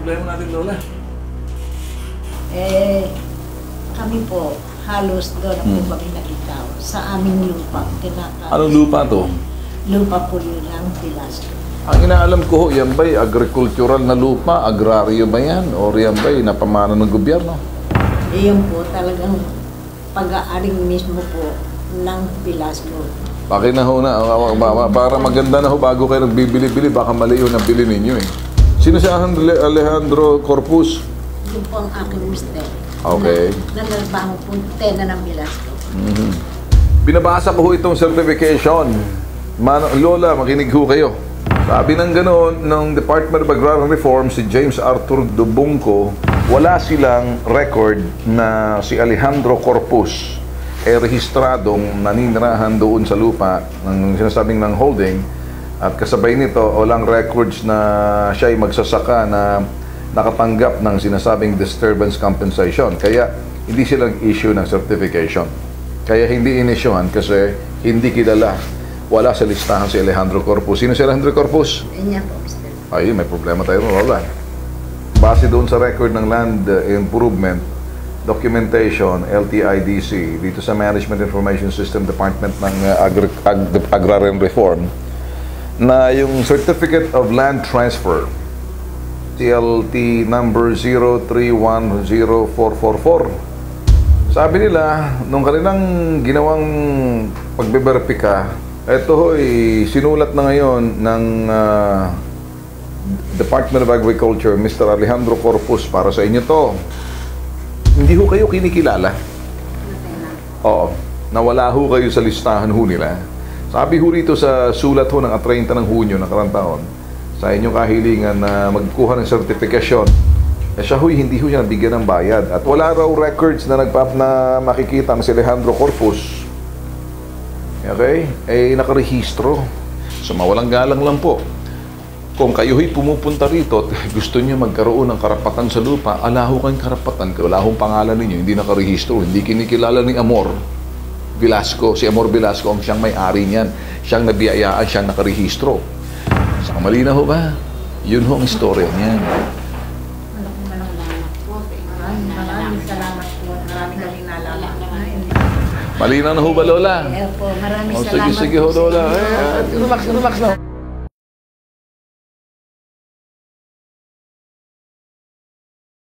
problema natin, Lola? Kami po, halos doon po kami nalitaw sa aming lupa. Anong lupa to? Lupa po yun ang Velasco. Ang inaalam ko, yan ba'y agricultural na lupa? Agraryo ba yan? O yan ba'y napamana ng gobyerno? Iyon po talagang pag-aaring mismo po ng Velasco. Bakit na ho na? Para maganda na ho bago kayo nagbibili-bili, baka mali yun ang bili ninyo eh. Sino si Alejandro Corpus? Yun po ang aking mister. Okay. Nanalbaho po tena ng Velasco. Binabasa ko ho itong certification. Lola, makinig ho kayo. Sabi ng ganoon, ng Department of Agrarian Reform, si James Arthur Dubungco, wala silang record na si Alejandro Corpus ay rehistradong naninirahan doon sa lupa ng sinasabing ng holding at kasabay nito walang records na siya ay magsasaka na nakatanggap ng sinasabing disturbance compensation. Kaya hindi sila issue ng certification. Kaya hindi inisyuhan kasi hindi kilala. Wala sa listahan si Alejandro Corpus. Sino si Alejandro Corpus? Iyan po, mister. Ay, may problema tayo. Wala. Base doon sa record ng Land Improvement Documentation, LTIDC, dito sa Management Information System Department ng Agrarian Reform, na yung Certificate of Land Transfer, TLT number 0310444. Sabi nila, nung kanilang ginawang pagbeberipika, ito ho'y sinulat na ngayon ng Department of Agriculture, Mr. Alejandro Corpus, para sa inyo to. Hindi ho kayo kinikilala. Oo. Nawala ho kayo sa listahan ho nila. Sabi ho rito sa sulat ho ng 30 ng Hunyo ng karang taon, sa inyong kahilingan na magkuha ng sertifikasyon, siya ho'y hindi ho siya nabigyan ng bayad. At wala raw records na na makikita ng si Alejandro Corpus. Okay? Nakarehistro. So mawalang galang lang po. Kung kayo'y pumupunta rito at gusto niyo magkaroon ng karapatan sa lupa, alaho kayong karapatan, wala hong pangalan ninyo, hindi nakarehistro, hindi kinikilala ni Amor Velasco. Si Amor Velasco ang siyang may-ari niyan. Siyang nabiyayaan, siyang nakarehistro. Saka mali na ho ba? Yun ho ang istorya niyan. Maraming salamat po. Maraming kami nalaman. Mali na ho ba, Lola? Po, maraming O, salamat. sige ho, Lola. Relax na.